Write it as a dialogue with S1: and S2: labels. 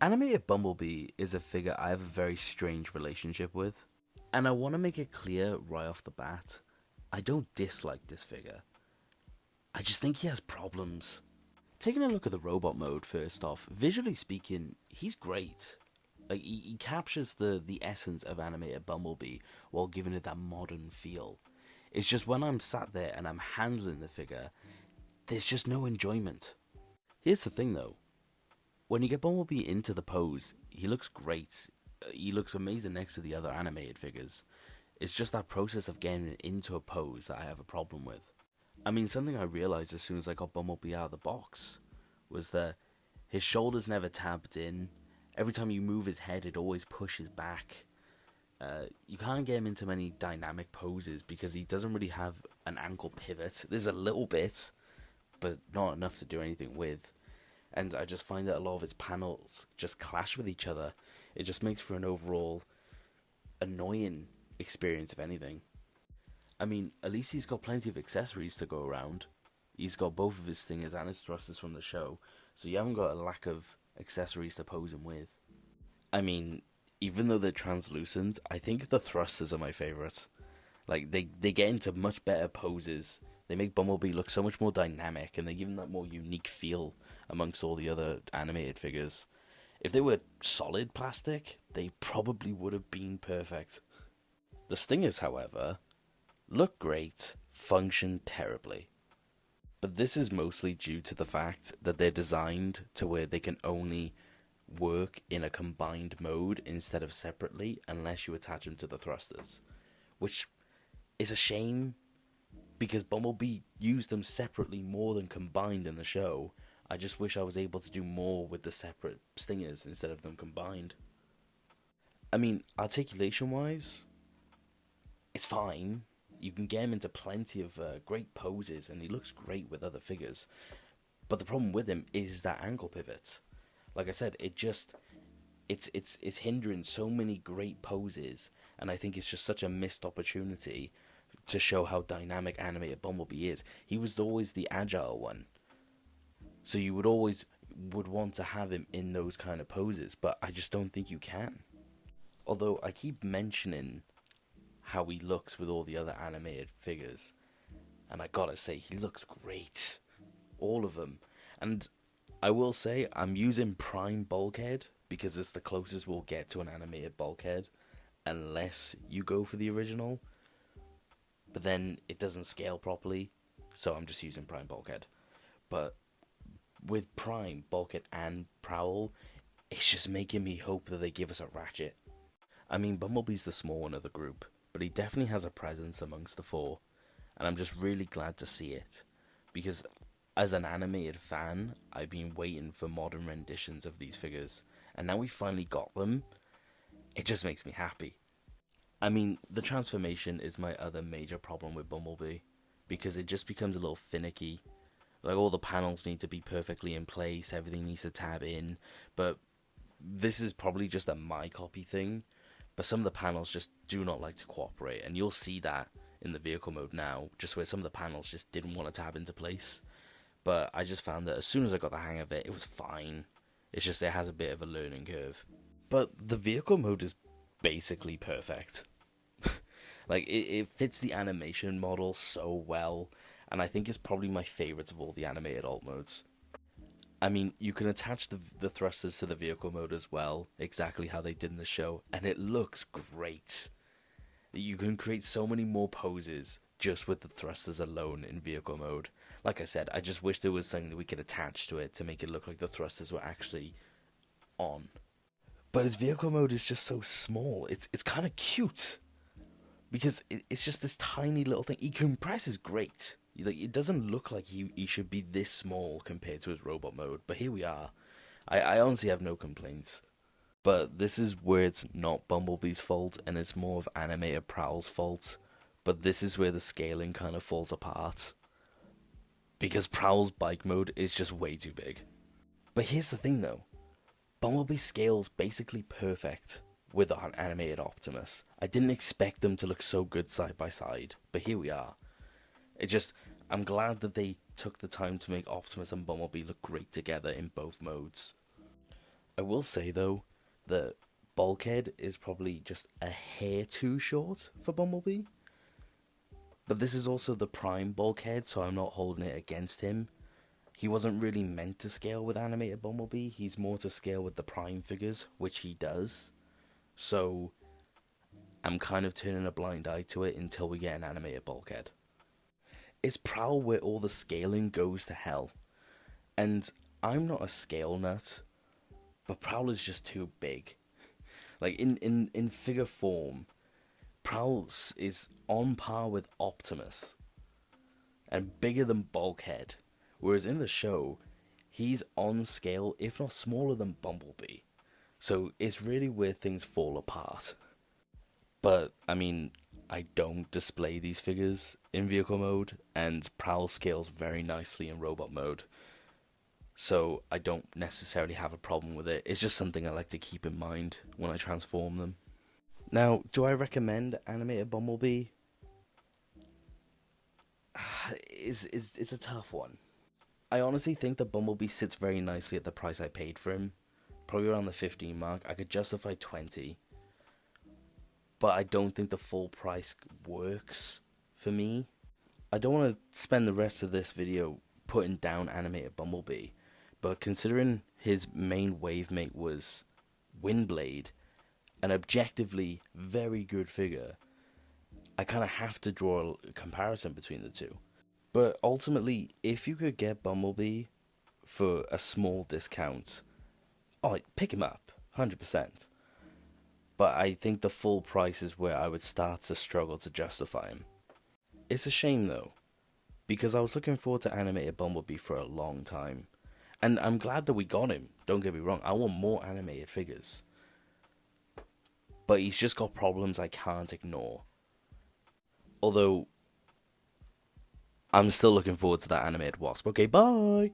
S1: Animated Bumblebee is a figure I have a very strange relationship with, and I want to make it clear right off the bat, I don't dislike this figure. I just think he has problems. Taking a look at the robot mode first off, visually speaking, he's great. Like he captures the essence of animated Bumblebee while giving it that modern feel. It's just when I'm sat there and I'm handling the figure, there's just no enjoyment. Here's the thing though, when you get Bumblebee into the pose, he looks great. He looks amazing next to the other animated figures. It's just that process of getting into a pose that I have a problem with. I mean, something I realised as soon as I got Bumblebee out of the box was that his shoulders never tapped in. Every time you move his head, it always pushes back. You can't get him into many dynamic poses because he doesn't really have an ankle pivot. There's a little bit, but not enough to do anything with. And I just find that a lot of his panels just clash with each other. It just makes for an overall annoying experience, if anything. I mean, at least he's got plenty of accessories to go around. He's got both of his stingers and his thrusters from the show, so you haven't got a lack of accessories to pose him with. I mean, even though they're translucent, I think the thrusters are my favourite. Like, they get into much better poses. They make Bumblebee look so much more dynamic, and they give him that more unique feel amongst all the other animated figures. If they were solid plastic, they probably would have been perfect. The stingers, however, look great, function terribly. But this is mostly due to the fact that they're designed to where they can only work in a combined mode instead of separately unless you attach them to the thrusters. Which is a shame because Bumblebee used them separately more than combined in the show. I just wish I was able to do more with the separate stingers instead of them combined. I mean, articulation-wise, it's fine. You can get him into plenty of great poses, and he looks great with other figures. But the problem with him is that ankle pivot. Like I said, it's hindering so many great poses, and I think it's just such a missed opportunity to show how dynamic animated Bumblebee is. He was always the agile one, so you would always want to have him in those kind of poses, but I just don't think you can. Although I keep mentioning how he looks with all the other animated figures, and I gotta say, he looks great. All of them. And I will say, I'm using Prime Bulkhead because it's the closest we'll get to an animated Bulkhead, unless you go for the original. But then it doesn't scale properly, so I'm just using Prime Bulkhead. But with Prime, Bulkhead, and Prowl, it's just making me hope that they give us a Ratchet. I mean, Bumblebee's the small one of the group, but he definitely has a presence amongst the four, and I'm just really glad to see it, because as an animated fan, I've been waiting for modern renditions of these figures, and now we finally got them. It just makes me happy. I mean, the transformation is my other major problem with Bumblebee, because it just becomes a little finicky. Like, all the panels need to be perfectly in place, everything needs to tab in, but this is probably just a my copy thing, but some of the panels just do not like to cooperate, and you'll see that in the vehicle mode now, just where some of the panels just didn't want to tab into place. But I just found that as soon as I got the hang of it, it was fine. It's just it has a bit of a learning curve. But the vehicle mode is basically perfect. Like, it fits the animation model so well, and I think it's probably my favourite of all the animated alt modes. I mean, you can attach the thrusters to the vehicle mode as well, exactly how they did in the show, and it looks great. You can create so many more poses just with the thrusters alone in vehicle mode. Like I said, I just wish there was something that we could attach to it to make it look like the thrusters were actually on. But his vehicle mode is just so small. It's kind of cute, because it's just this tiny little thing. He compresses great. Like, it doesn't look like he should be this small compared to his robot mode, but here we are. I honestly have no complaints. But this is where it's not Bumblebee's fault, and it's more of animated Prowl's fault. But this is where the scaling kind of falls apart, because Prowl's bike mode is just way too big. But here's the thing though, Bumblebee scales basically perfect with our animated Optimus. I didn't expect them to look so good side by side, but here we are. I'm glad that they took the time to make Optimus and Bumblebee look great together in both modes. I will say though that Bulkhead is probably just a hair too short for Bumblebee. But this is also the prime Bulkhead, so I'm not holding it against him. He wasn't really meant to scale with animated Bumblebee. He's more to scale with the prime figures, which he does. So I'm kind of turning a blind eye to it until we get an animated Bulkhead. It's Prowl where all the scaling goes to hell. And I'm not a scale nut, but Prowl is just too big. Like in figure form, Prowl is on par with Optimus and bigger than Bulkhead. Whereas in the show, he's on scale, if not smaller than Bumblebee. So it's really where things fall apart. But, I mean, I don't display these figures in vehicle mode, and Prowl scales very nicely in robot mode. So I don't necessarily have a problem with it. It's just something I like to keep in mind when I transform them. Now, do I recommend animated Bumblebee? It's a tough one. I honestly think that Bumblebee sits very nicely at the price I paid for him. Probably around the 15 mark. I could justify 20. But I don't think the full price works for me. I don't want to spend the rest of this video putting down animated Bumblebee. But considering his main wavemate was Windblade, an objectively very good figure, I kind of have to draw a comparison between the two. But ultimately, if you could get Bumblebee for a small discount, oh, pick him up, 100%. But I think the full price is where I would start to struggle to justify him. It's a shame though, because I was looking forward to animated Bumblebee for a long time. And I'm glad that we got him, don't get me wrong, I want more animated figures. But he's just got problems I can't ignore. Although, I'm still looking forward to that animated Wasp. Okay, bye!